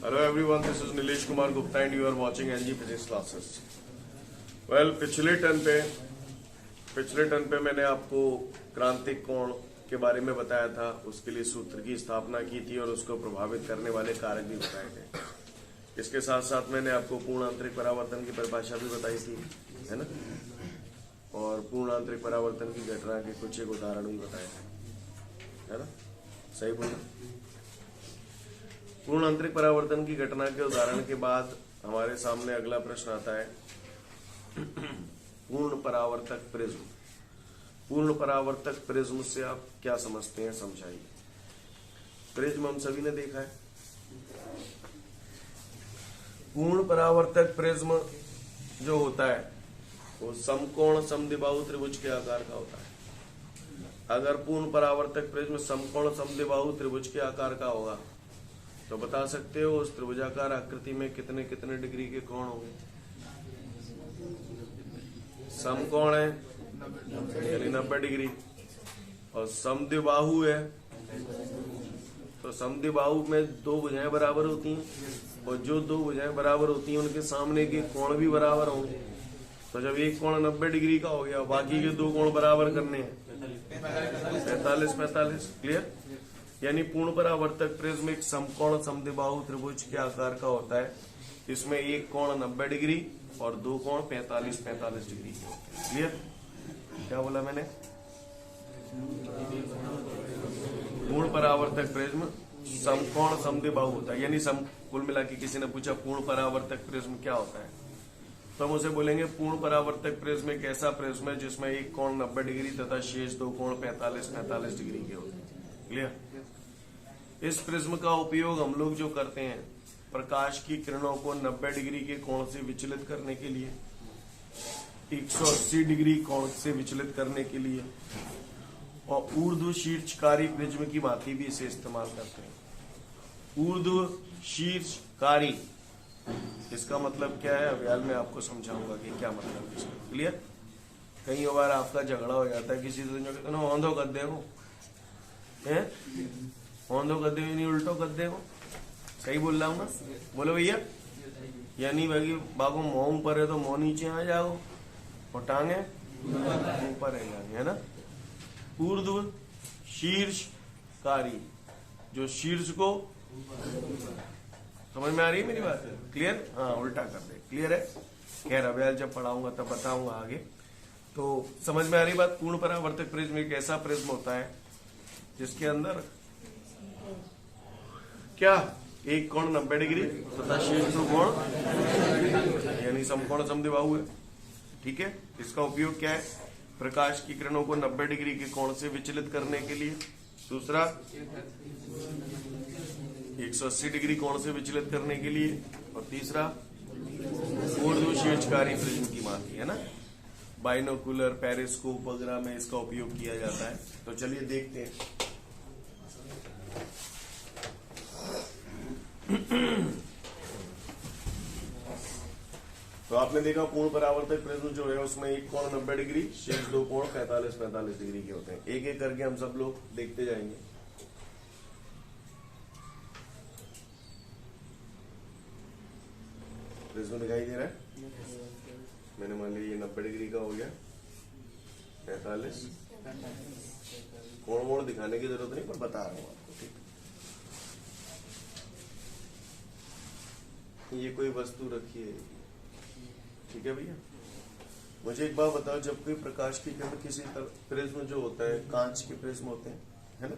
Hello everyone, this is Nilesh Kumar Gupta and you are watching NG Physics classes. Well, पिछले turn पे मैंने आपको क्रांतिक कोण के बारे में बताया था, उसके लिए सूत्र की स्थापना की थी और उसको प्रभावित करने वाले कारक भी बताए थे। इसके साथ साथ मैंने आपको पूर्ण आंतरिक परावर्तन की परिभाषा भी बताई थी, है ना, और पूर्ण आंतरिक परावर्तन की घटना के कुछ एक उदाहरण भी बताए थे, है ना, सही बोला। पूर्ण आंतरिक परावर्तन की घटना के उदाहरण के बाद हमारे सामने अगला प्रश्न आता है पूर्ण परावर्तक प्रिज्म। पूर्ण परावर्तक प्रिज्म से आप क्या समझते हैं, समझाइए। प्रिज्म हम सभी ने देखा है। पूर्ण परावर्तक प्रिज्म जो होता है वो समकोण समद्विबाहु त्रिभुज के आकार का होता है। अगर पूर्ण परावर्तक प्रिज्म समकोण समद्विबाहु त्रिभुज के आकार का होगा तो बता सकते हो उस त्रिभुजाकार आकृति में कितने कितने डिग्री के कोण होंगे। समकोण है यानी 90 डिग्री और समद्विबाहु है तो समद्विबाहु में दो भुजाएं बराबर होती हैं और जो दो भुजाएं बराबर होती हैं उनके सामने के कोण भी बराबर होंगे। तो जब एक कोण 90 डिग्री का हो गया, बाकी के दो कोण बराबर करने हैं 45-45। क्लियर? यानी पूर्ण परावर्तक प्रिज्म एक समकोण समद्विबाहु त्रिभुज के आकार का होता है। इसमें एक कोण 90 डिग्री और दो कोण 45-45 डिग्री के होते हैं। क्लियर? क्या बोला मैंने? पूर्ण परावर्तक प्रिज्म समकोण समद्विबाहु होता है, यानी कुल मिला के किसी ने पूछा पूर्ण परावर्तक प्रिज्म क्या होता है तो हम उसे बोलेंगे पूर्ण परावर्तक प्रिज्म एक ऐसा प्रिज्म है जिसमें एक कोण 90 डिग्री तथा शेष दो कोण 45-45 डिग्री के होते हैं। क्लियर? इस प्रिज्म का उपयोग हम लोग जो करते हैं प्रकाश की किरणों को 90 डिग्री के कोण से विचलित करने के लिए, 180 डिग्री कोण से विचलित करने के लिए और ऊर्ध्व शीर्षकारी प्रिज्म की भांति भी इसे इस्तेमाल करते हैं। ऊर्ध्व शीर्षकारी, इसका मतलब क्या है अभी मैं आपको समझाऊंगा कि क्या मतलब है इसका। क्लियर? कई बार आपका झगड़ा हो जाता है किसी से, जो कहते हैं औंधो गद्दे को, औंधो गद्दे नहीं उल्टो गद्दे को। सही बोल रहा हूँ ना? बोलो भैया। यानी भाई बाबू मुंह ऊपर है तो मुंह नीचे आ जाओ और टांगे ऊपर है जानी, है ना। ऊर्ध्व शीर्षकारी, जो शीर्ष को, समझ में आ रही है मेरी बात? क्लियर? हाँ, उल्टा कर दे। क्लियर है? खैर अब जब पढ़ाऊंगा तब बताऊंगा आगे। तो समझ में आ रही बात? पूर्ण परावर्तक प्रिज्म एक ऐसा प्रिज्म होता है जिसके अंदर क्या एक कोण 90 डिग्री तथा शेष दो कोण यानी समकोण समद्विबाहु है। ठीक है? इसका उपयोग क्या है? प्रकाश की किरणों को 90 डिग्री के कोण से विचलित करने के लिए। दूसरा 180 डिग्री कोण से विचलित करने के लिए और तीसरा ऊर्ध्व शीर्षकारी प्रिज्म की भांति, है ना। बाइनोकुलर, पेरिस्कोप वगैरह में इसका उपयोग किया जाता है। तो चलिए देखते हैं। तो आपने देखा पूर्ण परावर्तक प्रिज्म जो है उसमें एक कोण 90 डिग्री, शेष दो कोण 45-45 डिग्री के होते हैं। एक एक करके हम सब लोग देखते जाएंगे। प्रिज्म दिखाई दे रहा है? मैंने मान लिया ये 90 डिग्री का हो गया, 45। कोण वोण दिखाने की जरूरत नहीं, पर बता रहा हूं आपको। ठीक, ये कोई वस्तु रखी है, ठीक है भैया। मुझे एक बात बताओ, जब कोई प्रकाश की किरण किसी प्रिज्म जो होता है, कांच के प्रिज्म होते हैं, है ना।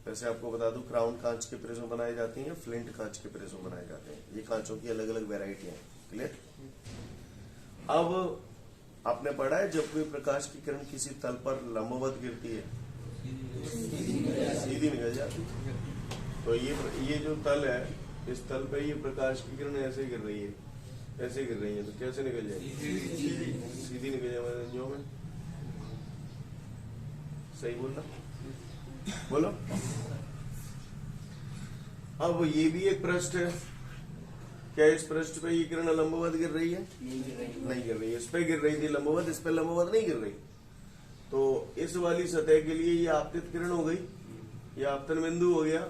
वैसे आपको बता दूं क्राउन कांच के प्रिज्म बनाए जाते हैं या फ्लिंट कांच के प्रिज्म बनाए जाते हैं। ये कांचों की अलग अलग वेराइटी है। क्लियर? अब आपने पढ़ा है जब कोई प्रकाश की किरण किसी तल पर लंबवत गिरती है सीधी निकल जाती है। तो ये जो तल है, इस तल पे ये प्रकाश की किरण ऐसे गिर रही है, ऐसे गिर रही है, तो कैसे निकल जाएगी? सीधी निकल जाए जो में। सही बोलना? बोलो। अब ये भी एक पृष्ठ है, क्या इस पृष्ठ पे ये किरण लंबवत गिर रही है? नहीं गिर रही है। इस पे गिर रही थी लंबवत, इस पे लंबवत नहीं गिर रही। तो इस वाली सतह के लिए ये आपतित किरण हो गई, ये आपतन बिंदु हो गया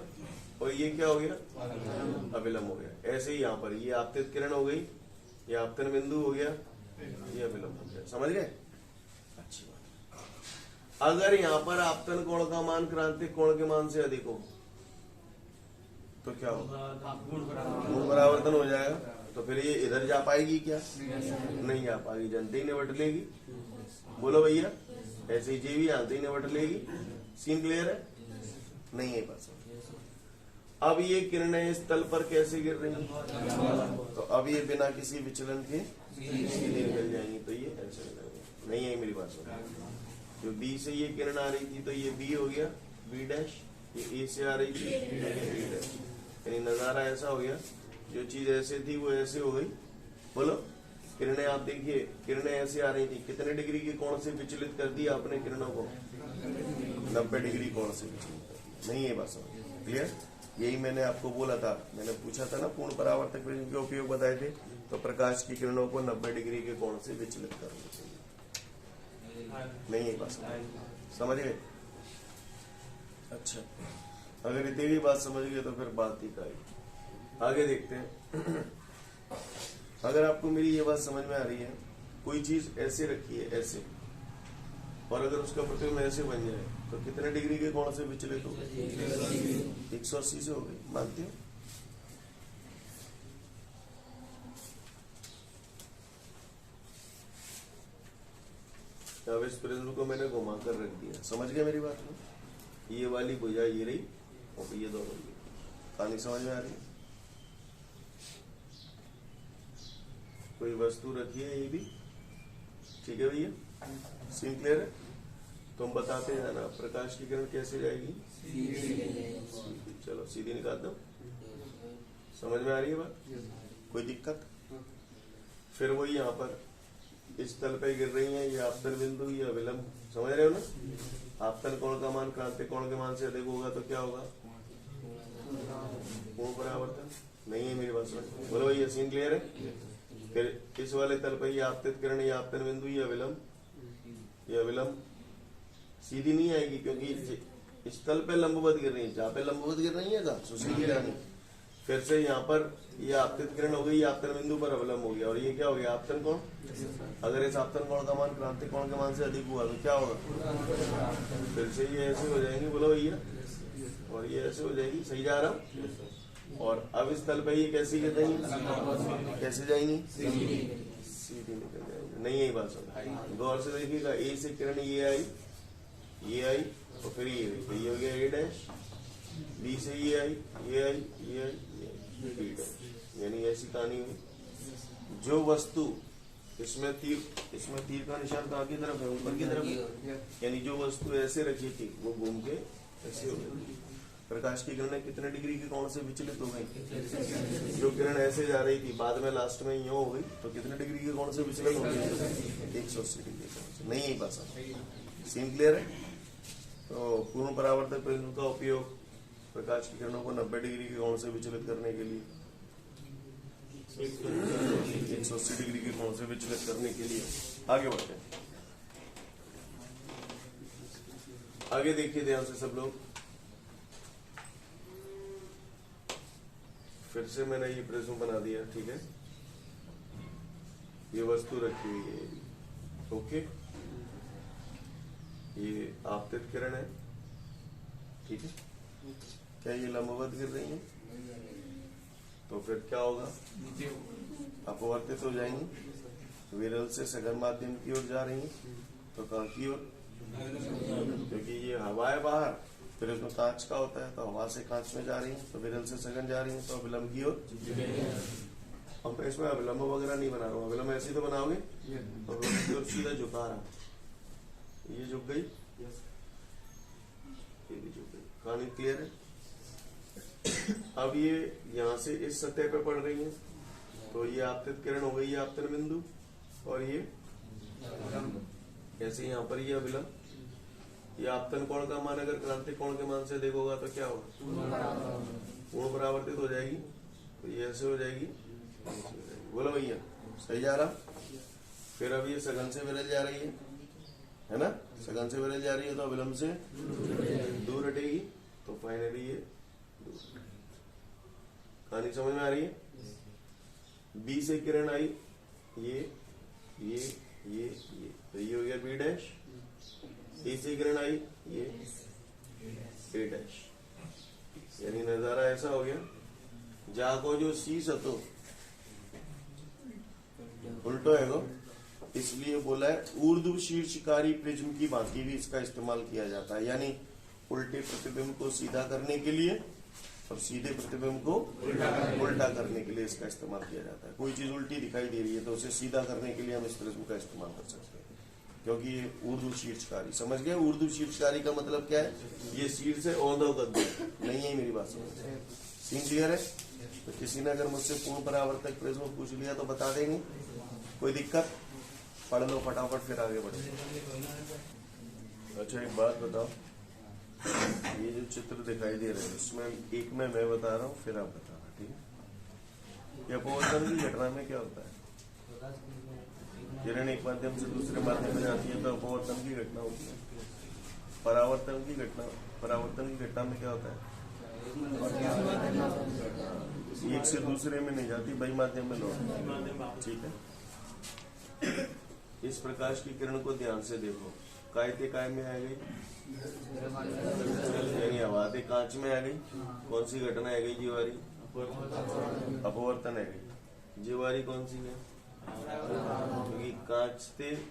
और ये क्या हो गया? अविलंब हो गया। ऐसे ही यहाँ पर ये आपतित किरण हो गई, ये आपतन बिंदु हो गया, ये अविलंब हो गया। समझ गए? अच्छी बात। अगर यहाँ पर आपतन कोण का मान क्रांतिक कोण के मान से अधिक हो तो क्या होगा? गुण परावर्तन हो जाएगा। तो फिर ये इधर जा पाएगी क्या? नहीं जा पाएगी, जनते ही निबट लेगी। बोलो भैया, ऐसे ही भी जानते ही निबट लेगी। सीन क्लियर है? नहीं है पास। अब ये किरणें इस तल पर कैसे गिर रही हैं? तो अब ये बिना किसी विचलन के सीधे निकल जाएंगी। तो ये ऐसे निकल नहीं है मेरी बात सुनो। जो बी से ये किरण आ रही थी तो ये बी हो गया, बी डैश। ये ए से आ रही थी, बी डैश। यानी नजारा ऐसा हो गया, जो चीज ऐसे थी वो ऐसे हो गई। बोलो, किरणें आप देखिए, किरणें ऐसे आ रही थी, कितने डिग्री के कोण से विचलित कर दिया आपने किरणों को? 90 डिग्री कोण से विचलित कर दिया। नहीं है बात समझ क्लियर? यही मैंने आपको बोला था, मैंने पूछा था ना पूर्ण परावर्तक प्रिज्म के उपयोग बताए थे। तो प्रकाश की किरणों को 90 डिग्री के कोण से विचलित करना चाहिए। नहीं है बात समझ गए? अच्छा, अगर इतनी भी बात समझ गए तो फिर बात ही का ही। आगे देखते हैं। अगर आपको मेरी ये बात समझ में आ रही है, कोई चीज ऐसे रखी है ऐसे, और अगर उसका प्रतिबिंब ऐसे बन जाए तो कितने डिग्री के कोण से विचलित हो? 180 से हो गई। मानते हो? अब इस प्रिज्म को मैंने घुमा कर रख दिया। समझ गए मेरी बात को? ये वाली भुजा ये रही और ये दोनों ये। कहानी समझ में आ रही है? कोई वस्तु रखी है ये भी, ठीक है भैया? सीन क्लियर है? तुम बताते हैं ना प्रकाश की किरण कैसे जाएगी? चलो सीधी निकाल दो। समझ में आ रही है बात? कोई दिक्कत? फिर वही यहाँ पर इस तल पे गिर रही है, ये आपतन बिंदु, ये अविलंब। समझ रहे हो ना? आपतन कोण का मान क्रांतिक कोण के मान से अधिक होगा तो क्या होगा? कोण परावर्तन। नहीं है मेरी बात समझ? बोलो भैया, सीन क्लियर है? फिर इस वाले तल पर ये आपतित किरण, ये आपतन बिंदु, ये अविलंब, ये अविलंब सीधी नहीं आएगी क्योंकि इस तल पे लंबवत गिर रही है। जहाँ पे लंबवत गिर रही है ना सुशील रानी, फिर से यहाँ पर ये आपतित किरण हो गई, आपतन बिंदु पर अवलंब हो गया। और ये क्या हो गया? आपतन कोण। अगर इस आपतन कोण का मान क्रांतिक कोण के मान से अधिक हुआ तो क्या होगा? फिर से ये ऐसे हो जाएंगे। बोलो भैया, और ये ऐसे हो जाएगी। सही जा रहा हूँ? और अब इस तल पे ये कैसी गिर रही है? कैसे जाएंगी? सीधी निकल जाएंगे। नहीं यही बात समझ? गौर से देखिएगा, ए से किरण ये आई, ये आई और फिर ये आई, तो ये हो गया ए डैश। बी से ये आई, ये आई, ये आई, ये बी डैश। यानी ऐसी कहानी हुई। जो वस्तु इसमें तीर का निशान कहाँ की तरफ है? ऊपर की तरफ है। यानी जो वस्तु ऐसे रखी थी वो घूम के ऐसे हो गई। प्रकाश की किरणें कितने डिग्री के कोण से विचलित हो गई? जो किरण ऐसे जा रही थी बाद में लास्ट में यूं हो गई तो कितने डिग्री के कोण से विचलित हो गई? 180 डिग्री के कोण से। नहीं है पास? सीन क्लियर है? तो पूर्ण परावर्तक प्रिज्म का उपयोग प्रकाश की किरणों को 90 डिग्री के कोण से विचलित करने के लिए, 180 डिग्री के कोण से विचलित करने के लिए। आगे बढ़ते हैं। आगे देखिए ध्यान से सब लोग। फिर से मैंने ये प्रिज्म बना दिया, ठीक है? ये वस्तु रखी हुई है, ओके? ये आपतित किरण है, ठीक है? क्या ये लंबवत गिर रही है? तो फिर क्या होगा? अपवर्तित हो जाएंगी। विरल से सघन माध्यम की ओर जा रही है तो कहाँ की ओर? क्योंकि ये हवा है बाहर, फिर इसमें कांच का होता है तो हवा से कांच में जा रही है, तो विरल से सघन जा रही है तो अविलंब की ओर। हम इसमें अविलंब वगैरह नहीं बना रहा हूँ। अविलंब ऐसे तो बनाओगे तो सीधा झुका रहा, ये झुक गई, ये भी झुक गई। कहानी क्लियर है? अब ये यहाँ से इस सतह पे पड़ रही है तो ये आपतित किरण हो गई, आपतन बिंदु, और ये ऐसे यहाँ पर ये अविलंब। ये आपतन कोण का मान अगर क्रांतिक कोण के मान से अधिक होगा तो क्या होगा? पूर्ण परावर्तित हो जाएगी। तो ये ऐसे हो जाएगी। बोलो भैया, सही जा रहा? फिर अब ये सघन से विरल जा रही है ना? सघन से विरल जा रही है तो अविलंब से दूर हटेगी, तो फाइनली ये दूर। कहानी समझ में आ रही है? बी से किरण आई, ये तो ये हो गया बी डैश। ए से किरण आई, ये ए डैश। यानी नजारा ऐसा हो गया, जाको जो सी सतो उल्टो है, इसलिए बोला है ऊर्ध्व शीर्षकारी प्रिज्म की भांति भी इसका इस्तेमाल किया जाता है। यानी उल्टे प्रतिबिंब को सीधा करने के लिए और सीधे प्रतिबिंब को उल्टा करने के लिए इसका इस्तेमाल किया जाता है। कोई चीज उल्टी दिखाई दे रही है तो उसे सीधा करने के लिए हम इस प्रिज्म का इस्तेमाल कर सकते हैं, क्योंकि ये ऊर्ध्व शीर्षकारी। समझ गए? ऊर्ध्व शीर्षकारी का मतलब क्या है? ये शीर्ष है, औंधा कर दो, नहीं है मेरी बात समझ? सीन क्लियर है? तो किसी ने अगर मुझसे पूर्ण परावर्तक प्रिज्म पूछ लिया तो बता देंगे, कोई दिक्कत? पढ़ लो फटाफट, फिर आगे बढ़ो। अच्छा एक बात बताओ, ये जो चित्र दिखाई दे रहे हैं इसमें एक में मैं बता रहा हूँ, फिर आप बताना, ठीक है? ये अपवर्तन की घटना में क्या होता है? किरण एक माध्यम से दूसरे माध्यम में जाती है तो अपवर्तन की घटना होती है। परावर्तन की घटना में क्या होता है? एक से दूसरे में नहीं जाती, वही माध्यम में लौटती, ठीक है? इस प्रकाश की किरण को ध्यान से देखो, कायते काय में आ गई, यानी हवाते कांच में आ गई। कौन सी घटना आ गई? जीवारी अपवर्तन आ गई। जीवारी कौन सी है? क्योंकि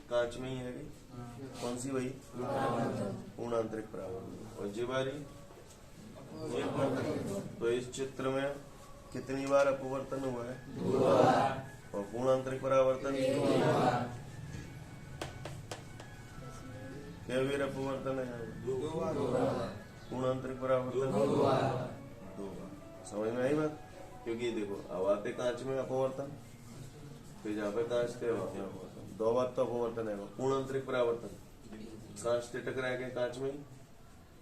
कांच में ही आ गई। कौन सी? वही पूर्णांतरिक परावर्तन। और जीवारी, तो इस चित्र में कितनी बार अपवर्तन हुआ है? और पूर्णांतरिक परावर्तन क्या वीर अपवर्तन है? पूर्णांतरिक परावर्तन 2 बार। समझ में आई बात? क्योंकि देखो हवाते कांच में अपवर्तन, फिर जहाँ पे कांच थे वहां अपवर्तन, 2 बार तो अपवर्तन है। पूर्णांतरिक परावर्तन कांच से टकरा के कांच में,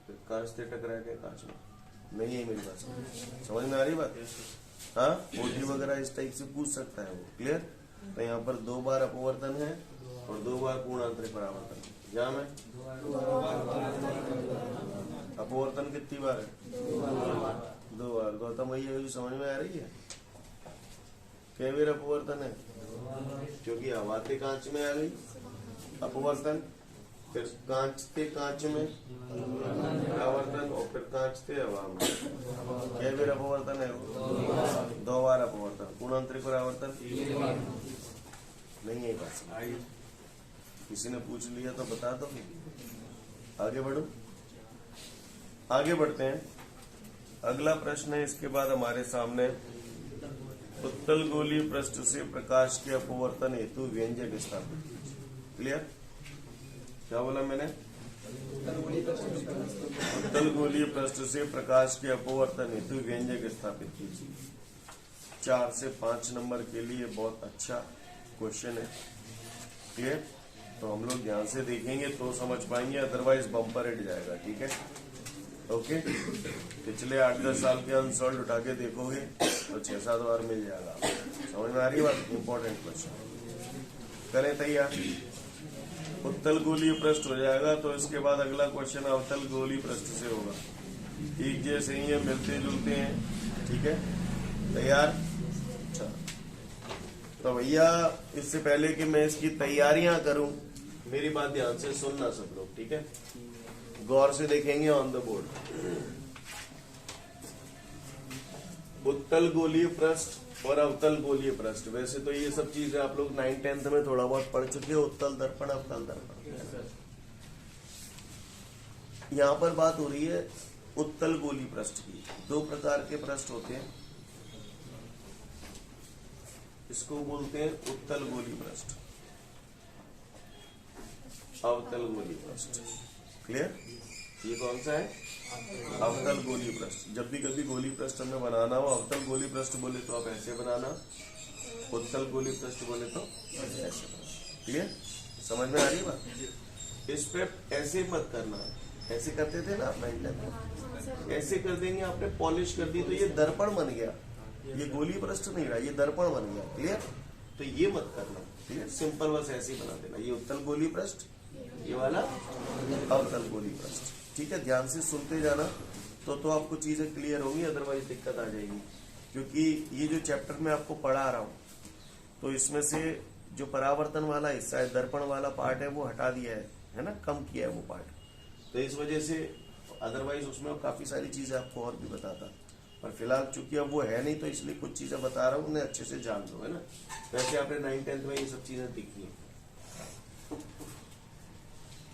फिर कांच से टकरा के कांच में, नहीं है मेरी बात समझ में आ रही बात? हाँ, ओटी वगैरह इस टाइप से पूछ सकता है वो, क्लियर? तो यहाँ पर 2 बार अपवर्तन है और 2 बार पूर्णांतरिक परावर्तन। जहाँ में अपवर्तन कितनी बार है? 2 बार। गौतम भैया समझ में आ रही है? क्या वीर अपवर्तन है? क्योंकि हवाते कांच में आ गई अपवर्तन, फिर कांच से कांच में परावर्तन, और फिर कांच से हवा में। क्या वीर अपवर्तन है? 2 बार अपवर्तन। पूर्णांतरिक परावर्तन नहीं है बात। किसी ने पूछ लिया तो बता दो, आगे बढ़ो। आगे बढ़ते हैं, अगला प्रश्न है इसके बाद हमारे सामने, उत्तल गोलीय पृष्ठ से प्रकाश के अपवर्तन हेतु व्यंजक स्थापित कीजिए। क्लियर? क्या बोला मैंने? उत्तल गोलीय पृष्ठ से प्रकाश के अपवर्तन हेतु व्यंजक स्थापित कीजिए। 4 से 5 नंबर के लिए बहुत अच्छा क्वेश्चन है। क्लियर? तो हम लोग ध्यान से देखेंगे तो समझ पाएंगे, अदरवाइज बम्पर हिट जाएगा, ठीक है? ओके? पिछले 8-10 साल के अनसॉल्व उठा के देखोगे तो 6-7 बार मिल जाएगा। समझ में आ रही बात? Important question. करें तैयार? उत्तल गोलीय पृष्ठ हो जाएगा, तो इसके बाद अगला क्वेश्चन अवतल गोलीय पृष्ठ से होगा। एक जैसे ही है, मिलते जुलते हैं, ठीक है? तैयार? अच्छा, तो भैया इससे पहले कि मैं इसकी तैयारियां करूं, मेरी बात ध्यान से सुनना सब लोग, ठीक है? गौर से देखेंगे ऑन द बोर्ड। उत्तल गोलीय पृष्ठ और अवतल गोलीय पृष्ठ, वैसे तो ये सब चीजें आप लोग 9th-10th में थोड़ा बहुत पढ़ चुके हो, उत्तल दर्पण अवतल दर्पण। यहाँ पर बात हो रही है उत्तल गोलीय पृष्ठ की। 2 प्रकार के पृष्ठ होते हैं, इसको बोलते हैं उत्तल गोलीय पृष्ठ, अवतल गोलीय पृष्ठ। क्लियर? ये कौन सा है? अवतल गोलीय पृष्ठ। जब भी कभी गोलीय पृष्ठ हमें बनाना हो, अवतल गोलीय पृष्ठ बोले तो आप ऐसे बनाना, उत्तल गोलीय पृष्ठ बोले तो ऐसे बनाना। क्लियर? समझ में आ रही बात? इस पे ऐसे मत करना, ऐसे करते थे ना आप 9th में, ऐसे कर देंगे आपने, पॉलिश कर दी तो ये दर्पण बन गया, ये गोलीय पृष्ठ नहीं रहा, ये दर्पण बन गया। क्लियर? तो ये मत करना, क्लियर? सिंपल बस ऐसे ही बना देना, ये उत्तल गोलीय पृष्ठ, ये वाला अवतल गोलीय पृष्ठ। ठीक है? ध्यान से सुनते जाना तो आपको चीजें क्लियर होंगी, अदरवाइज दिक्कत आ जाएगी। क्योंकि ये जो चैप्टर मैं आपको पढ़ा रहा हूं तो इसमें से जो परावर्तन वाला हिस्सा है, दर्पण वाला पार्ट है, वो हटा दिया है ना, कम किया है वो पार्ट। तो इस वजह से अदरवाइज उसमें काफी सारी चीजें आपको और भी बताता, पर फिलहाल चूंकि अब वो है नहीं तो इसलिए कुछ चीजें बता रहा हूँ, उन्हें अच्छे से जान लो, है ना। वैसे आपने 9th-10th में ये सब चीजें दिखी है।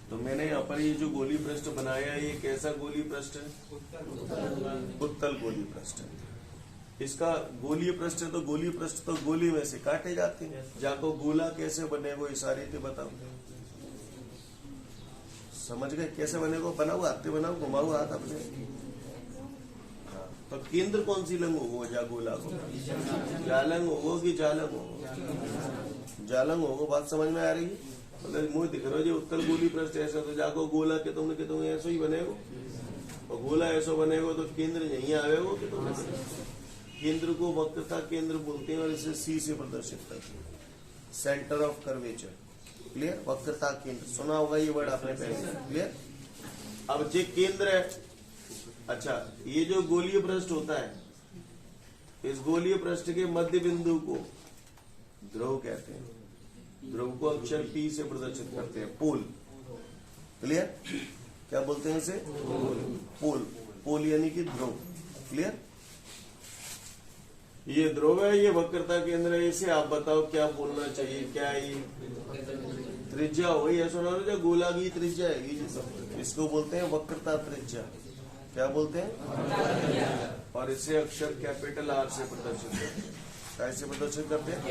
तो मैंने यहाँ पर ये जो गोली पृष्ठ बनाया है, ये कैसा गोली पृष्ठ है? उत्तल गोली पृष्ठ है। इसका गोलीय पृष्ठ है तो गोलीय पृष्ठ तो गोली में से काटे जाते हैं। जाको गोला कैसे बनेगा इशारे से बताओ, समझ गए कैसे बनेगा? बनाओ हाथ बनाओ, घुमाओ हाथ अपने। हाँ, तो केंद्र कौन सी लंग होगा? जा गोला को जालंग होगो कि जालंग होगो? जालंग होगो। बात समझ में आ रही है? मतलब मुझे दिख रहा है जो उत्तल गोली पृष्ठ ऐसा, तो जाको गोला के तुमने ऐसा ही बनेगा, और गोला ऐसा बनेगा तो केंद्र यही आवेगा कि तुम केंद्र को वक्रता केंद्र बोलते हैं और इसे सी से प्रदर्शित करते हैं, सेंटर ऑफ कर्वेचर। क्लियर? वक्रता केंद्र सुना होगा ये वर्ड आपने पहले। क्लियर? अब जो केंद्र है, अच्छा ये जो गोलीय पृष्ठ होता है, इस गोलीय पृष्ठ के मध्य बिंदु को ध्रुव कहते हैं। ध्रुव को अक्षर पी से प्रदर्शित करते हैं, पोल। क्लियर? क्या बोलते हैं इसे? पोल। पोल यानी कि ध्रुव। क्लियर? ये ध्रुव है, ये वक्रता केंद्र है। इसे आप बताओ क्या बोलना चाहिए? क्या ये त्रिज्या हो? ये सुना जो गोला की त्रिज्या है, इसको बोलते हैं वक्रता त्रिज्या। क्या बोलते हैं? और इसे अक्षर कैपिटल आर से प्रदर्शित करते हैं। कैसे प्रदर्शित करते हैं?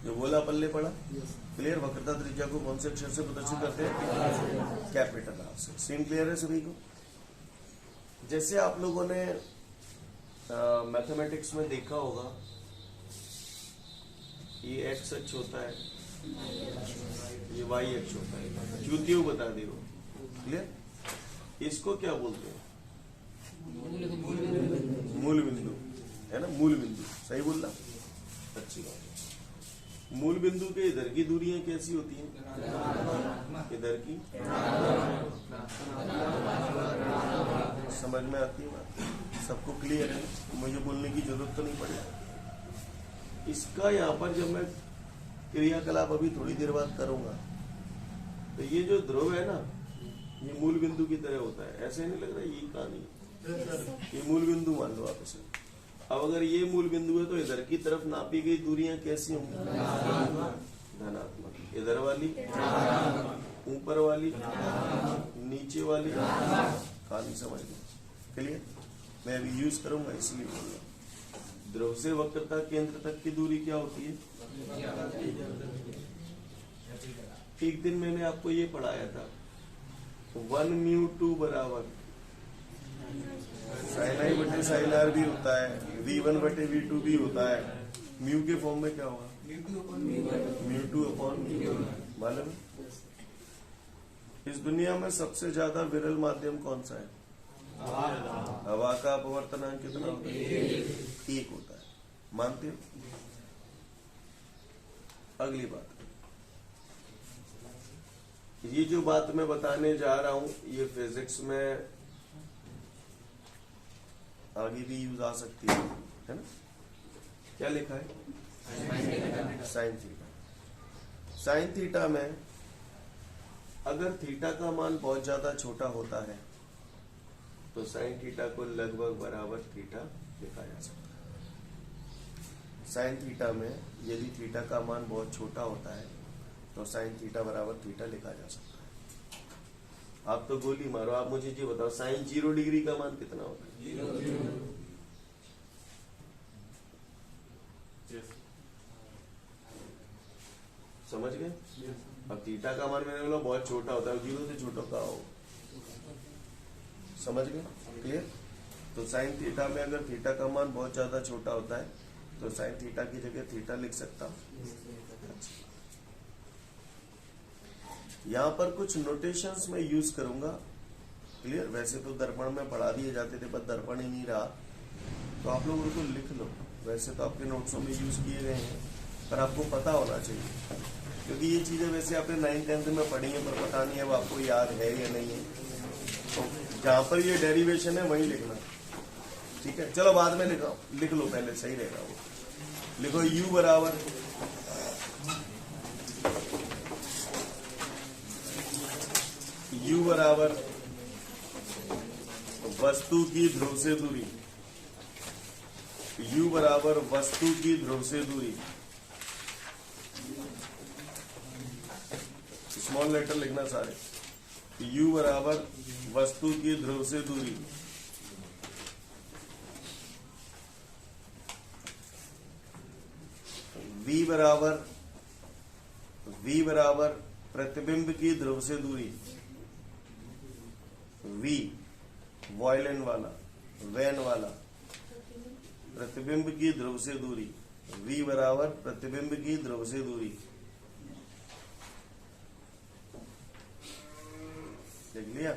जो गोला पल्ले पड़ा। क्लियर? वक्रता त्रिज्या को कौन से अक्षर से प्रदर्शित करते हैं? कैपिटल आर से। सीन क्लियर है सभी को? जैसे आप लोगों ने मैथमेटिक्स में देखा होगा, ये एक्स अक्ष होता है, ये वाई अक्ष होता है। च्युतियों बता दे वो। क्लियर? इसको क्या बोलते हैं? मूल बिंदु, है ना? मूल बिंदु। सही बोल रहा? अच्छी बात है। मूल बिंदु के इधर की दूरियां कैसी होती हैं? इधर की समझ में आती है बात? सबको क्लियर है? मुझे बोलने की जरूरत तो नहीं पड़ेगी। इसका यहाँ पर जब मैं क्रियाकलाप अभी थोड़ी देर बाद करूंगा, तो ये जो ध्रुव है ना, ये मूल बिंदु की तरह होता है। ऐसे नहीं लग रहा? ये कहानी, ये मूल बिंदु मान लो आप इसे। अब अगर ये मूल बिंदु है तो इधर की तरफ नापी गई दूरियां कैसी होंगी? धनात्मक। इधर वाली, ऊपर वाली, नीचे वाली। कहानी समझ लो? क्लियर? मैं अभी यूज करूंगा इसलिए बोल रहा हूं। ध्रुव से वक्रता केंद्र तक की दूरी क्या होती है? एक दिन मैंने आपको ये पढ़ाया था, 1μ2 बराबर साइन आई बटे साइन आर भी होता है, v1 बटे v2 भी होता है। म्यू के फॉर्म में क्या होगा? μ2 अपॉन मालूम है? इस दुनिया में सबसे ज्यादा विरल माध्यम कौन सा है? हवा का अपवर्तनांक कितना होता है? 1 होता है। मानते हो? अगली बात, ये जो बात मैं बताने जा रहा हूं, ये फिजिक्स में आगे भी यूज आ सकती है ना? क्या लिखा है? Sine theta. साइन थीटा में अगर थीटा का मान बहुत ज्यादा छोटा होता है तो साइन थीटा को लगभग बराबर थीटा लिखा जा सकता है। साइन थीटा में यदि थीटा का मान बहुत छोटा होता है तो साइन थीटा बराबर थीटा लिखा जा सकता है। आप तो गोली मारो, आप मुझे ये बताओ, साइन 0 डिग्री का मान कितना होता है? 0। समझ गए? अब थीटा का मान मैंने बोला बहुत छोटा होता है, 0 से छोटा का हो। समझ गए? क्लियर? तो साइन थीटा में अगर थीटा का मान बहुत ज्यादा छोटा होता है तो साइन थीटा की जगह थीटा लिख सकता हूं। यहाँ पर कुछ नोटेशंस में यूज करूंगा। क्लियर? वैसे तो दर्पण में पढ़ा दिए जाते थे, पर दर्पण ही नहीं रहा, तो आप लोग उनको लिख लो। वैसे तो आपके नोट्सों में यूज किए गए हैं, पर आपको पता होना चाहिए, क्योंकि ये चीजें वैसे आपने 9th-10th में पढ़ी है, पर पता नहीं अब आपको याद है या नहीं है। तो जहां पर ये डेरिवेशन है वहीं लिखना। ठीक है, चलो बाद में लिख लो, पहले सही रहेगा वो। लिखो u बराबर वस्तु की ध्रुव से दूरी, u बराबर वस्तु की ध्रुव से दूरी, स्मॉल लेटर लिखना सारे, u बराबर वस्तु की ध्रुव से दूरी, v बराबर प्रतिबिंब की ध्रुव से दूरी, v वॉयलिन वाला, वैन वाला, प्रतिबिंब की ध्रुव से दूरी, v बराबर प्रतिबिंब की ध्रुव से दूरी। देख लिया?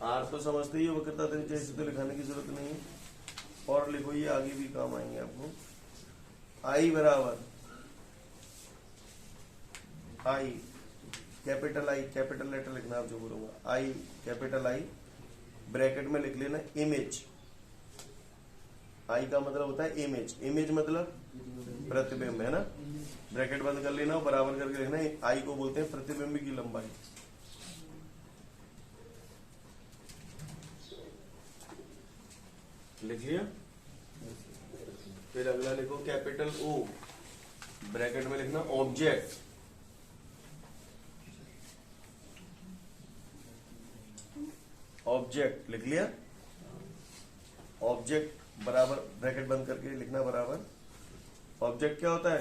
आर तो समझते ही हो, वक्रता त्रिज्या, इसे तो लिखाने की जरूरत नहीं है। और लिखो, ये आगे भी काम आएंगे आपको। आई बराबर आई, कैपिटल आई, कैपिटल लेटर लिखना आप जो बोलूंगा, आई कैपिटल आई, ब्रैकेट में लिख लेना इमेज। आई का मतलब होता है इमेज, इमेज मतलब प्रतिबिंब, है ना। ब्रैकेट बंद कर लेना और बराबर करके लिखना, आई को बोलते हैं प्रतिबिंब की लंबाई। लिख लिया? फिर अगला लिखो कैपिटल ओ, ब्रैकेट में लिखना ऑब्जेक्ट, ऑब्जेक्ट लिख लिया? ऑब्जेक्ट बराबर ब्रैकेट बंद करके लिखना बराबर। ऑब्जेक्ट क्या होता है?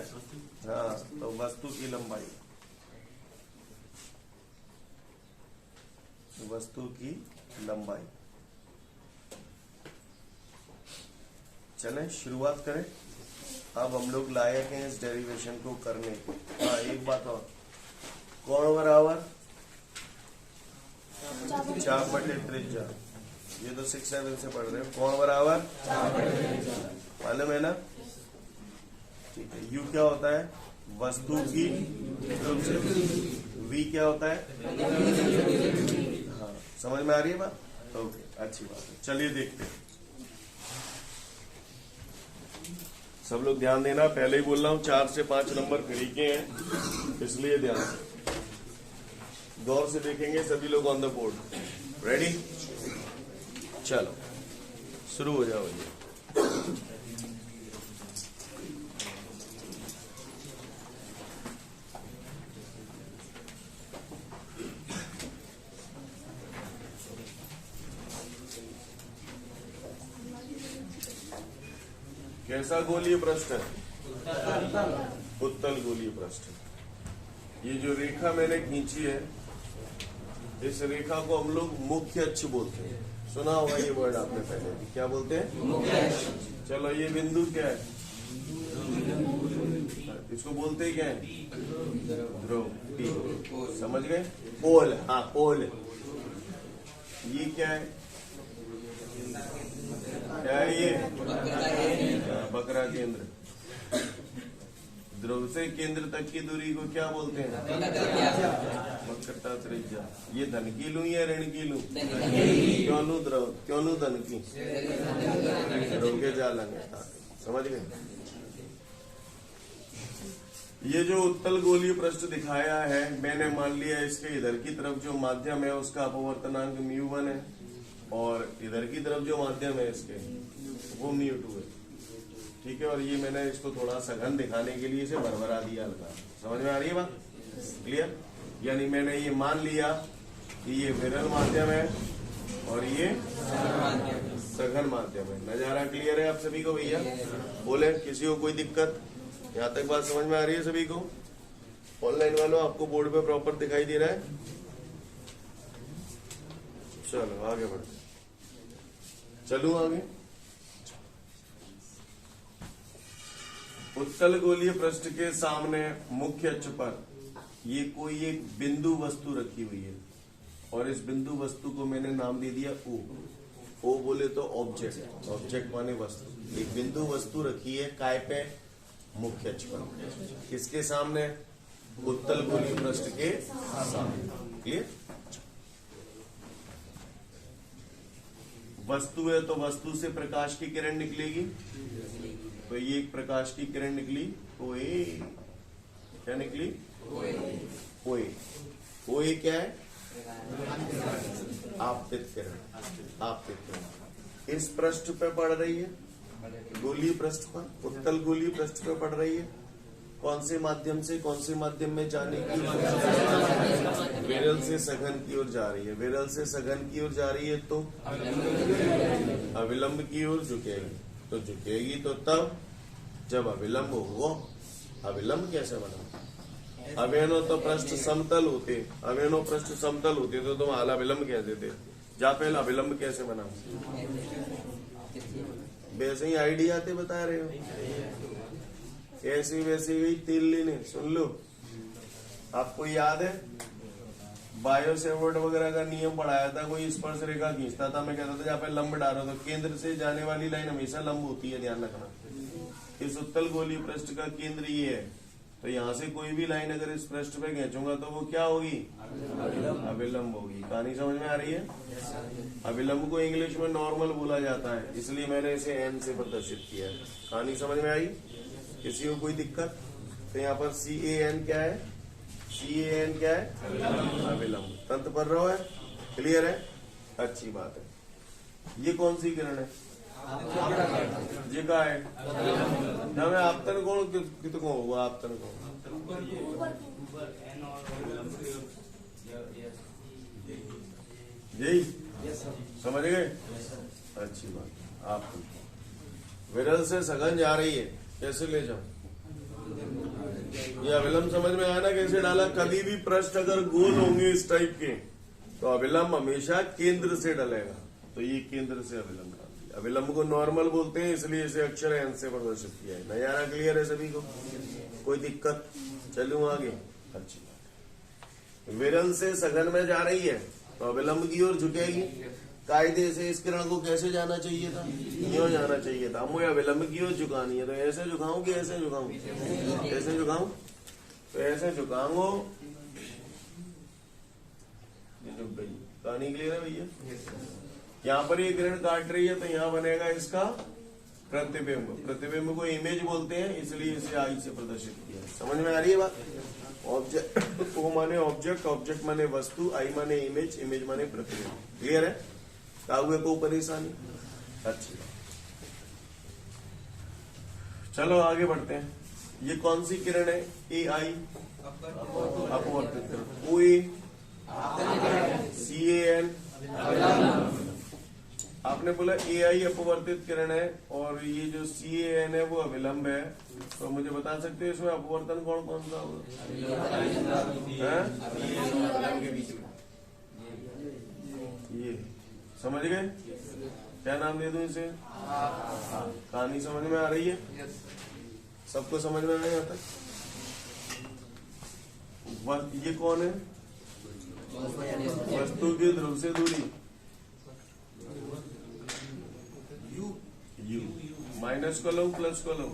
हाँ, तो वस्तु की लंबाई, वस्तु की लंबाई। चलें शुरुआत करें। अब हम लोग लायक हैं इस डेरिवेशन को करने को। हाँ, एक बात और, कोण बराबर चाप बटे त्रिज्या, ये तो 6-7 से पढ़ रहे हो। कोण बराबर मालूम है ना? ठीक है। u क्या होता है? वस्तु की ध्रुव से, v क्या होता है? हाँ, समझ में आ रही है बात? ओके, अच्छी बात है। चलिए देखते हैं। सब लोग ध्यान देना, पहले ही बोल रहा हूं 4 से 5 नंबर फ्री के हैं, इसलिए ध्यान से गौर से देखेंगे सभी लोग ऑन द बोर्ड। रेडी? चलो शुरू हो जाओ। ये कैसा गोलीय पृष्ठ है? उत्तल गोलीय पृष्ठ। ये जो रेखा मैंने खींची है, इस रेखा को हम लोग मुख्य अक्ष बोलते हैं। सुना होगा ये वर्ड आपने पहले भी, क्या बोलते हैं? मुख्य अक्ष। चलो, ये बिंदु क्या है? इसको बोलते क्या है? ध्रुव, P। समझ गए? पोल, हाँ पोल। ये क्या है? क्या है ये? बकरा केंद्र। ध्रुव से केंद्र तक की दूरी को क्या बोलते हैं? वक्रता त्रिज्या। ये धन की लूं या ऋण की लूं? क्यों लूं ध्रुव, क्यों लूं धन की? ध्रुव के जालेंगे। समझ गए? ये जो उत्तल गोलीय पृष्ठ दिखाया है, मैंने मान लिया इसके इधर की तरफ जो माध्यम है उसका अपवर्तनांक μ1 है, और इधर की तरफ जो माध्यम है इसके वो μ2 है। ठीक है, और ये मैंने इसको थोड़ा सघन दिखाने के लिए इसे भरभरा दिया हल्का। समझ में आ रही है बात? क्लियर? यानी मैंने ये मान लिया कि ये विरल माध्यम है और ये सघन माध्यम है। नजारा क्लियर है आप सभी को भैया? बोले किसी को कोई दिक्कत? यहाँ तक बात समझ में आ रही है सभी को? ऑनलाइन वालों आपको बोर्ड पे प्रॉपर दिखाई दे रहा है? चलो आगे बढ़ते, चलो आगे। उत्तल गोलीय पृष्ठ के सामने मुख्य अक्ष पर ये कोई एक बिंदु वस्तु रखी हुई है, और इस बिंदु वस्तु को मैंने नाम दे दिया O। O बोले तो ऑब्जेक्ट, ऑब्जेक्ट माने वस्तु। एक बिंदु वस्तु रखी है काय पे? मुख्य अक्ष पर। किसके सामने? उत्तल गोलीय पृष्ठ के सामने। क्लियर? वस्तु है तो वस्तु से प्रकाश की किरण निकलेगी, तो ये एक प्रकाश की किरण निकली ओए। क्या निकली? ओए। ओए क्या है? आपतित किरण। आपतित किरण इस पृष्ठ पे पड़ रही है, गोलीय पृष्ठ पर, उत्तल गोलीय पृष्ठ पे पड़ रही है। कौन से माध्यम से कौन से माध्यम में जाने की? विरल से सघन की ओर जा रही है। विरल से सघन की ओर जा रही है तो अविलंब की ओर झुकेगी। तो झुकेगी तो तब जब अविलंब हो। अविलंब कैसे बना? अवेनो तो पृष्ठ समतल होते, अवेनो पृष्ठ समतल होते तो तुम आला विलंब कहते थे। जा पहले अविलंब कैसे बना? वैसे ही आइडिया थे बता रहे हो। ऐसी वैसी गई तेल लेने। सुन लो, आपको याद है बायो सेवर्ट वगैरह का नियम पढ़ाया था। कोई स्पर्श रेखा खींचता था, मैं कहता था जहाँ पे लंब डालो तो केंद्र से जाने वाली लाइन हमेशा लंब होती है, ध्यान रखना। इस उत्तल गोलीय पृष्ठ का केंद्र ये है, तो यहाँ से कोई भी लाइन अगर इस पृष्ठ पे खींचूंगा तो वो क्या होगी? अविलंब होगी। कहानी समझ में आ रही है? अविलंब को इंग्लिश में नॉर्मल बोला जाता है, इसलिए मैंने इसे एन से प्रदर्शित किया है। कहानी समझ में आई? किसी को कोई दिक्कत? तो यहाँ पर CAN क्या है? CAN क्या है? अविलंब। तंत्र पढ़ रहा है? क्लियर है? अच्छी बात है। ये कौन सी किरण है? ये क्या है? ना मैं आपतन कौन कितको होगा? आपतन कौन? यही समझ गए? अच्छी बात। आप विरल से सघन जा रही है, कैसे ले जाऊं? ये अविलंब समझ में आया ना कैसे डाला? कभी भी पृष्ठ अगर गोल होंगे इस टाइप के तो अविलंब हमेशा केंद्र से डलेगा। तो ये केंद्र से अविलंब डाल दिया। अविलंब को नॉर्मल बोलते हैं, इसलिए इसे अक्षर एन से प्रदर्शित किया है। नया क्लियर है सभी को? कोई दिक्कत? चलूं आगे। अच्छी बात। विरल से सघन में जा रही है तो अविलंब की ओर झुकेगी। कायदे से इस किरण को कैसे जाना चाहिए था? यूं जाना चाहिए था। मुझे अविलंब की ओर झुकानी है, तो ऐसे झुकाऊं कि ऐसे झुकाऊं? ऐसे झुकाऊं? तो ऐसे झुकाऊंगा। झुक गई। कहानी क्लियर है भैया? यहाँ पर ये किरण काट रही है तो यहाँ बनेगा इसका प्रतिबिंब। प्रतिबिंब को इमेज बोलते हैं, इसलिए इसे आई से प्रदर्शित किया। समझ में आ रही है बात? ऑब्जेक्ट ओ माने ऑब्जेक्ट, ऑब्जेक्ट माने वस्तु, आई माने इमेज, इमेज माने प्रतिबिंब। क्लियर है? काहुए को परेशानी? अच्छी बात। चलो आगे बढ़ते हैं। ये कौन सी किरण है? AI अपवर्तित किरण। OA CAN। आपने बोला AI अपवर्तित किरण है और ये जो CAN है वो अविलंब है, तो मुझे बता सकते हैं इसमें अपवर्तन कौन कौन सा होगा? ये समझ गए? क्या नाम दे दूं इसे? कहानी समझ में आ रही है? सबको समझ में नहीं आता? ये कौन है? वस्तु की ध्रुव से दूरी U। माइनस को लो प्लस को लो?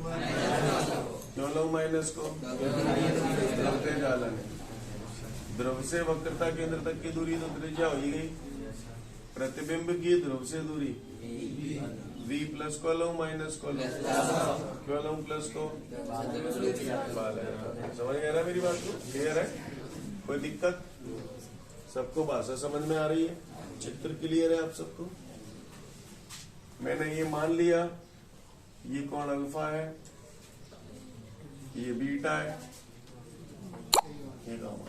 क्यों लो माइनस को? ध्रुव जालन है। ध्रुव से वक्रता केंद्र तक की दूरी तो त्रिज्या हो ही गई। प्रतिबिंब की ध्रुव से दूरी V प्लस को लो माइनस को लो? क्यों लो प्लस को? समझ गया ना मेरी बात को? क्लियर है? कोई दिक्कत? सबको भाषा समझ में आ रही है? चित्र क्लियर है आप सबको? मैंने ये मान लिया ये कौन अल्फा है, ये बीटा है, ये गामा।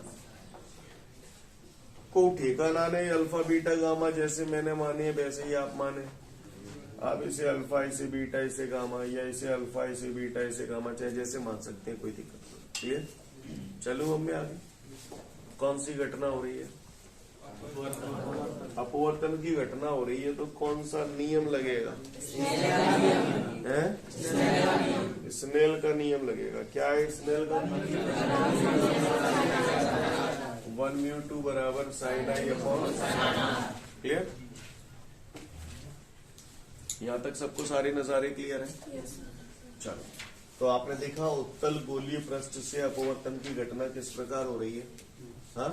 को ठेकाना नहीं, अल्फा बीटा गामा जैसे मैंने माने वैसे ही आप माने। आप इसे अल्फा इसे बीटा इसे गामा, या इसे अल्फा इसे बीटा इसे गामा, चाहे जैसे मान सकते हैं, कोई दिक्कत नहीं। क्लियर? चलो हम आगे। कौन सी घटना हो रही है? अपवर्तन की घटना हो रही है, तो कौन सा नियम लगेगा? स्नेल का नियम लगेगा। क्या है स्नेल का नियम? 1μ2 बराबर साइन आई अपॉन। क्लियर? यहाँ तक सबको सारे नजारे क्लियर है? चलो, तो आपने देखा उत्तल गोलीय पृष्ठ से अपवर्तन की घटना किस प्रकार हो रही है। हाँ,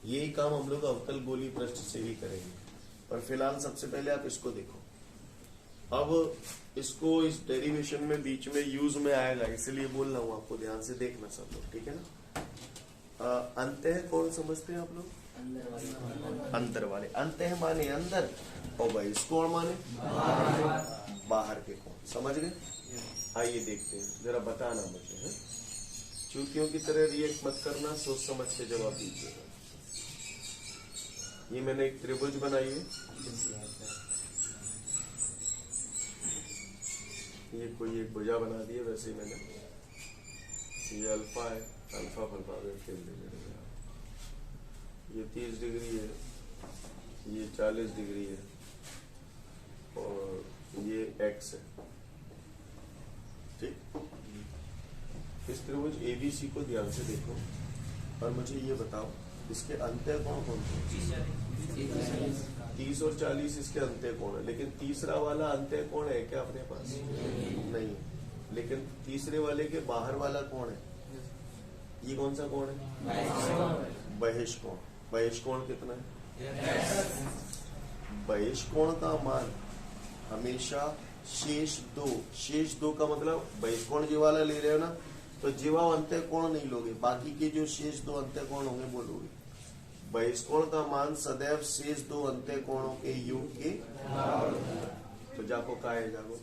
यही काम हम लोग अवतल गोलीय पृष्ठ से भी करेंगे। पर फिलहाल सबसे पहले आप इसको देखो। अब इसको इस डेरिवेशन में बीच में यूज में आएगा, इसलिए बोल रहा हूं आपको, ध्यान से देखना सब लोग, ठीक है ना। अंतः कौन समझते हैं आप लोग? अंदर वाले। अंतः माने अंदर और बहिष्कोण माने बाहर के कोण। समझ गए? आइए देखते हैं, जरा बताना मुझे है? चूतियों की तरह रिएक्ट मत करना, सोच समझ के जवाब दीजिएगा। ये मैंने एक त्रिभुज बनाई है, ये कोई एक भुजा बना दी है, वैसे ही मैंने, ये अल्फा है, अल्फा ये 30 डिग्री है, ये 40 डिग्री है और ये एक्स है, ठीक। इस त्रिभुज एबीसी को ध्यान से देखो और मुझे ये बताओ इसके अंत्य कोण कौन कौन? 30 और 40 इसके अंत्य कोण है, लेकिन तीसरा वाला अंत्य कोण है क्या अपने पास? नहीं। लेकिन तीसरे वाले के बाहर वाला कोण है, ये कौन सा कोण है? बहिष्कोण। बहिष्कोण कितना है? बहिष्कोण का मान हमेशा शेष दो का मतलब बहिष्कोण जी वाला ले रहे हो ना, तो जीवा अंत्य कोण नहीं लोगे, बाकी के जो शेष 2 अंत्य कोण होंगे वो लोगे। बहिष्कोण का मान सदैव शेष 2 अंत्य कोणों के योग के, तो जाको का है जाको,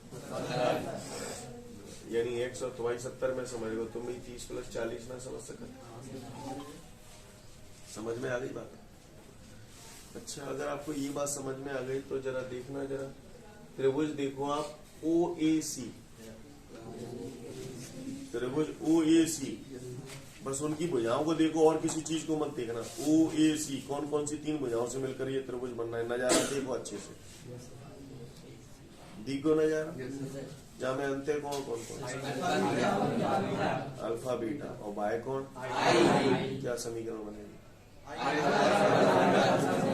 यानी 100 और तुम्हारी 70 में समझ लो, तुम भी 30 + 40 ना समझ सकते। समझ में आ गई बात? अच्छा, अगर आपको ये बात समझ में आ गई तो जरा देखना, जरा त्रिभुज देखो आप, OAC, त्रिभुज OAC, बस उनकी भुजाओं को देखो और किसी चीज को मत देखना। OAC कौन कौन सी 3 भुजाओं से मिलकर ये त्रिभुज बनना है, नजारा देखो अच्छे से, देखो नजारा, जहाँ में अंत्य कौन कौन अल्फा बीटा और बाय कौन, क्या समीकरण बनेगी?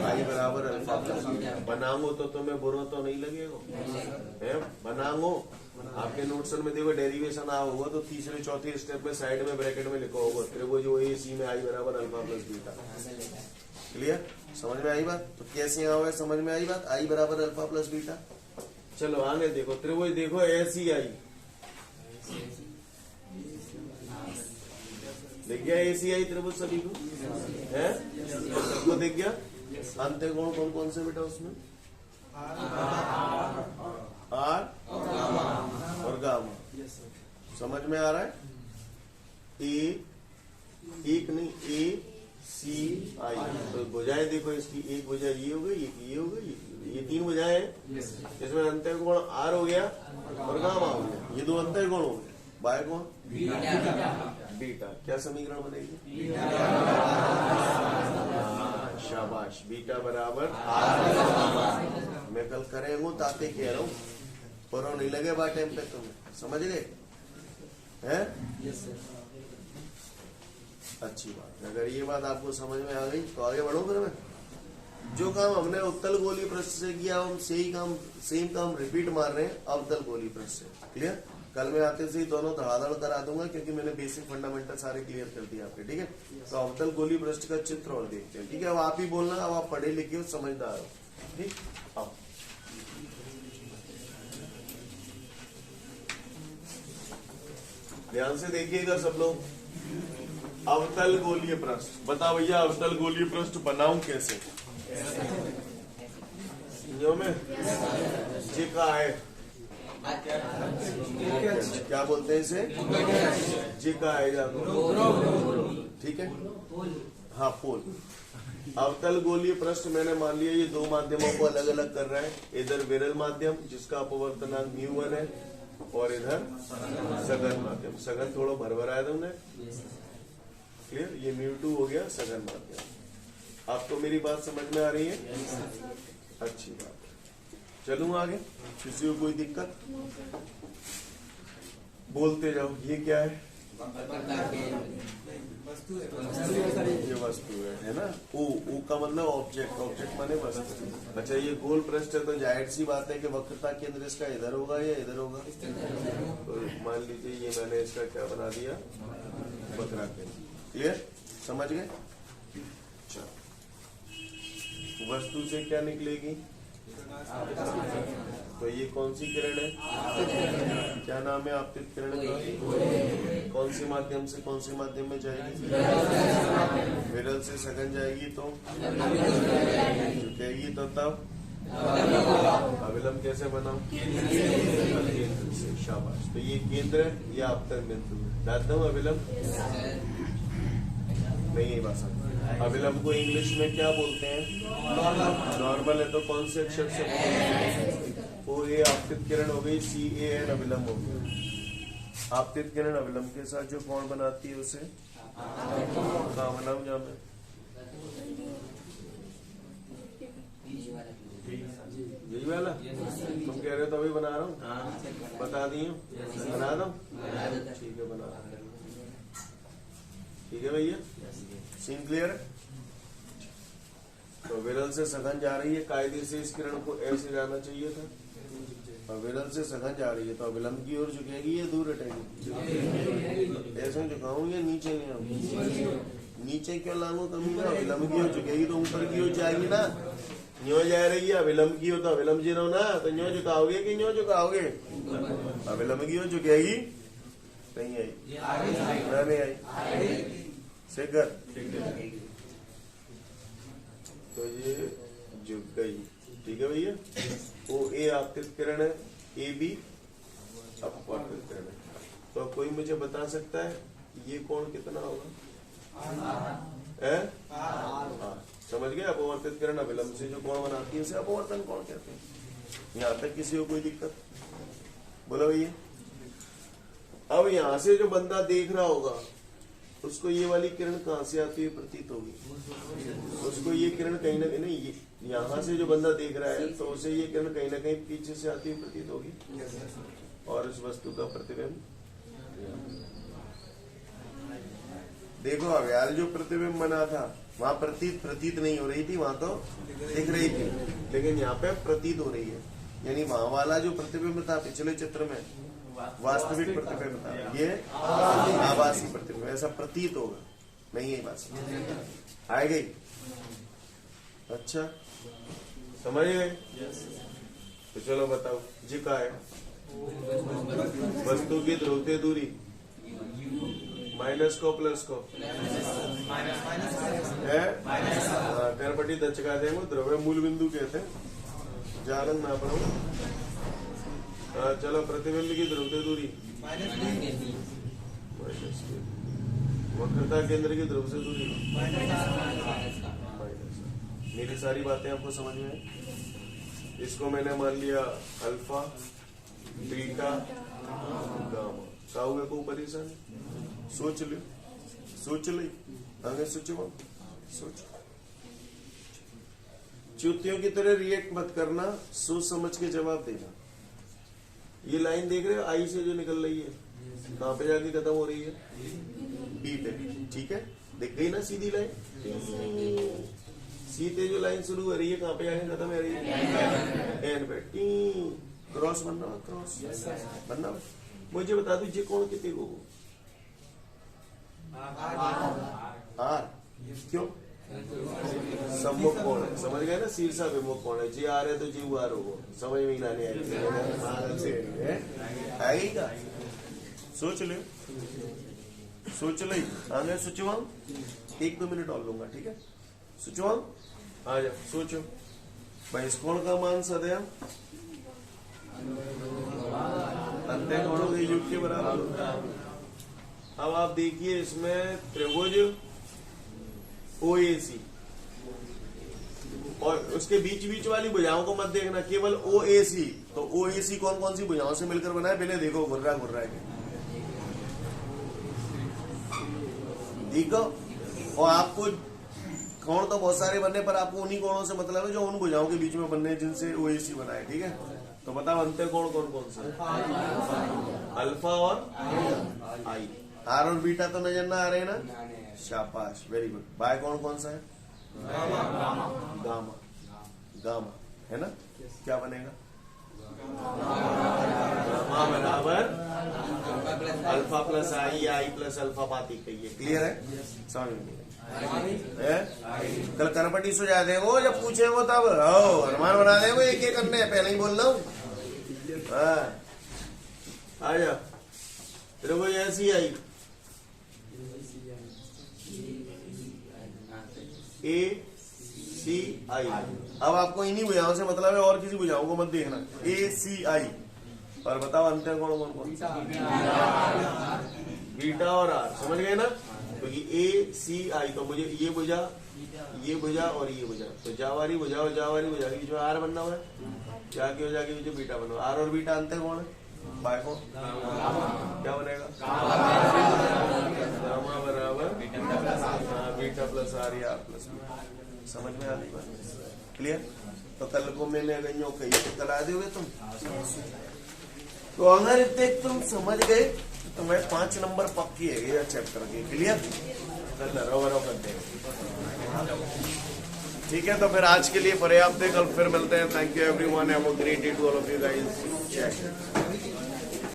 आई बराबर अल्फा प्लस बीटा। बनाओ तो तुम्हें बुरा तो नहीं लगेगा है? बनाओ, आपके नोट्स में देखो डेरिवेशन आ होगा तो तीसरे चौथे स्टेप में साइड में ब्रैकेट में लिखा होगा त्रिभुज OAC में आई बराबर अल्फा प्लस बीटा। क्लियर? समझ में आई बात? तो कैसे आओगे? समझ में आई बात? आई बराबर अल्फा प्लस बीटा। चलो आगे देखो, त्रिभुज देखो ऐसी आई, दिख गया ऐसी आई त्रिभुज सभी को है? सबको दिख गया? अंत्य कोण कौन कौन से बेटा उसमें? आर और गामा। समझ में आ रहा है? एक नहीं, ACI। तो भुजाएं देखो इसकी, एक भुजा ये हो गई, ये हो गई, ये 3 भुजाएं हैं, इसमें अंत्य कोण आर हो गया और गामा हो गया, ये 2 अंत्य कोण हो गए। बाय कोण बीटा। क्या समीकरण बनेगी? शाबाश, बीटा बराबर आर। मैं कल करेंगे ताते कह रहा हूँ, पर नहीं लगे बात टाइम पे, तुम्हें समझ गए हैं? अच्छी बात है। अगर ये बात आपको समझ में आ गई तो आगे बढ़ो। फिर मैं जो काम हमने उत्तल गोली पृष्ठ से किया, हम सेम काम रिपीट मार रहे हैं अवतल गोली पृष्ठ से। क्लियर? कल मैं आते से ही दोनों धड़ाधड़ करा दूंगा, क्योंकि मैंने बेसिक फंडामेंटल सारे क्लियर कर दिए आपके, ठीक है? तो अवतल गोली पृष्ठ का चित्र और देखते हैं, ठीक है? अब आप ही बोलना, अब आप पढ़े लिखे हो, समझदार हो, ठीक? अब ध्यान से देखिएगा सब लोग। अवतल गोलीय पृष्ठ बताओ भैया, अवतल गोलीय पृष्ठ बनाऊं कैसे? जो में जी का है, क्या बोलते हैं इसे? जी का है, ठीक है? हाँ, पोल। अवतल गोलीय पृष्ठ मैंने मान लिया ये 2 माध्यमों को अलग अलग कर रहा है। इधर विरल माध्यम जिसका अपवर्तनांक μ1 है, और इधर सघन माध्यम। सघन थोड़ा भरभराया तुमने, क्लियर? ये μ2 हो गया सघन माध्यम। आपको मेरी बात समझ में आ रही है? अच्छी बात है। चलूं आगे, किसी को कोई दिक्कत? बोलते जाओ। ये क्या है? ये वस्तु है ना? ओ का मतलब ऑब्जेक्ट, ऑब्जेक्ट माने वस्तु। अच्छा, ये गोल पृष्ठ है तो जाहिर सी बात है कि वक्रता केंद्र इसका इधर होगा या इधर होगा? तो मान लीजिए ये मैंने इसका क्या बना दिया? वक्रा केंद्र। क्लियर? समझ गए? वस्तु से क्या निकलेगी? तो ये कौन सी किरण है? क्या नाम है आपतित किरण का? कौन सी माध्यम से कौन सी माध्यम में जाएगी? विरल से सघन जाएगी तो झुकेगी तो तब अविलंब कैसे बनाओ? केंद्र से। शाबाश। तो ये केंद्र है, ये आपतन बिंदु है। डालता हूँ अविलंब नहीं है भाषा। अविलंब को इंग्लिश में क्या बोलते हैं? नॉर्मल है तो कौन से अक्षर से? ओ ए आपतित किरण हो गई, सी ए एन अविलंब हो गया। आपतित किरण अविलंब के साथ जो कोण बनाती है उसे कहाँ बनाऊं? जहाँ में यही वाला तुम कह रहे हो तो अभी बना रहा हूँ। बता दिए बना दो। ठीक है बना। ठीक है भैया, सीन क्लियर है? तो विरल से सघन जा रही है, कायदे से इस किरण को ऐसे जाना चाहिए था, और विरल से सघन जा रही है तो अविलंब की ओर झुकेगी या दूर हटेगी? ऐसे झुकाऊं या नीचे नहीं आऊँ? नीचे क्यों लाऊं? कमी ना, अविलंब की ओर झुकेगी तो ऊपर की ओर जाएगी ना। न्यो जा रही है अविलंब की ओर तो अविलंब जी रहो ना, तो न्यो झुकाओगे कि न्यो झुकाओगे? अविलंब की ओर झुकेगी। नहीं आई? नहीं आई? शेखर तो ये झुक गई। ठीक है भैया। ओ ए आपतित किरण है, ए बी अपवर्तित किरण है। तो कोई मुझे बता सकता है ये कोण कितना होगा? समझ गए? अपवर्तित किरण अविलंब से जो कोण बनाती है उसे अपवर्तन कोण कहते हैं। यहाँ तक किसी को कोई दिक्कत? बोलो भैया। अब यहाँ से जो बंदा देख रहा होगा उसको ये वाली किरण कहाँ से आती हुई प्रतीत होगी? उसको ये किरण कहीं ना कहीं नहीं, यहाँ से जो बंदा देख रहा है तो उसे ये किरण कहीं ना कहीं पीछे से आती हुई प्रतीत होगी, और उस वस्तु का प्रतिबिंब देखो। अब यार जो प्रतिबिंब बना था वहां प्रतीत नहीं हो रही थी, वहां तो दिख रही थी, लेकिन यहाँ पे प्रतीत हो रही है। यानी वहां वाला जो प्रतिबिंब था पिछले चित्र में वास्तविक प्रतिबिंब था, ये आभासी प्रतिबिंब। ऐसा प्रतीत होगा, नहीं है बात आ गई? अच्छा समझ गए? तो चलो बताओ जी का है वस्तु की ध्रुवीय दूरी माइनस को प्लस को है करपटी दचका देंगे, द्रव्य मूल बिंदु कहते हैं। जालन ना पढ़ो। चलो प्रतिबिंब की ध्रुवीय दूरी वक्रता केंद्र की ध्रुवीय दूरी मेरी सारी बातें आपको समझ में? इसको मैंने मान लिया अल्फा बीटा गामा। काउए को ऊपर ही सोच लो, सोच ली आगे सोचो, सोच। चूतियों की तरह रिएक्ट मत करना, सोच समझ के जवाब देना। ये लाइन देख रहे हो आई से जो निकल रही है, कहाँ पे जाके खत्म हो रही है? बी पे। ठीक है, दिख गई ना सीधी लाइन? सीधे जो लाइन शुरू हो रही है कहाँ पे जाके खत्म हो रही है? एन पे। क्रॉस बनना, क्रॉस बनना। मुझे बता दो ये कौन कितने को? आर। क्यों? सम्मुख कोण है, समझ गए ना? शीर्षा विमुख कोण है। जी आ रहे तो जी आर होगा, समझ में ना नहीं आएगा? सोच ले, सोच ले आगे सोचवाऊं। 1-2 मिनट और लूंगा, ठीक है? सोचवाऊं, आ जाओ सोचो भाई। इस कोण का मान सदैव अंत्य कोणों के योग के बराबर होता है। अब आप देखिए इसमें त्रिभुज OAC और उसके बीच बीच वाली भुजाओं को मत देखना, केवल OAC। तो OAC कौन कौन सी भुजाओं से मिलकर बना है? पहले देखो, घुर्रा घुर्रा है देखो। और आपको कोण तो बहुत सारे बनने पर आपको उन्हीं कोणों से मतलब है जो उन भुजाओं के बीच में बनने हैं जिनसे OAC बना है। ठीक है, तो बताओ अंत्य कोण कौन कौन सा? अल्फा और आई। आर और बीटा तो नजर ना आ रहे ना? शाबाश, वेरी गुड। बाय कौन कौन सा है? गामा। गामा है ना? क्या बनेगा? गामा बराबर अल्फा प्लस आई, आई प्लस अल्फा पाती कहिए। क्लियर है? समझ में कल कनपटी सुझा देंगे जब पूछेंगे तब अनुमान बना देंगे, एक एक करने पहले ही बोल रहा हूँ। आ जा तेरे को ऐसी आई ACI। अब आपको इन्हीं बुझाओं से मतलब है, और किसी बुझाओं को मत देखना। ACI और बताओ अंतर कौन कौन कौन? बीटा और आर। समझ गए ना? क्योंकि ACI तो मुझे ये बुझा और ये बुझा, तो जावारी बुझा और जावारी बुझा के बीच में आर बनना हुआ है, जाके बीच में बीटा बना। आर और बीटा अंतर कौन है? बाय को क्या बनेगा? गामा बराबर बीटा प्लस आर या आर प्लस बीटा। समझ में आ गई बात? क्लियर? तो कल को मैंने गईयों कही करा दोगे तुम। तो अगर इतने तुम समझ गए तो मैं 5 नंबर पक्की है ये चैप्टर की। क्लियर? रहो कर देंगे। ठीक है, तो फिर आज के लिए पर्याप्त है, कल फिर मिलते हैं। Thank you everyone, have a great day to all of you guys.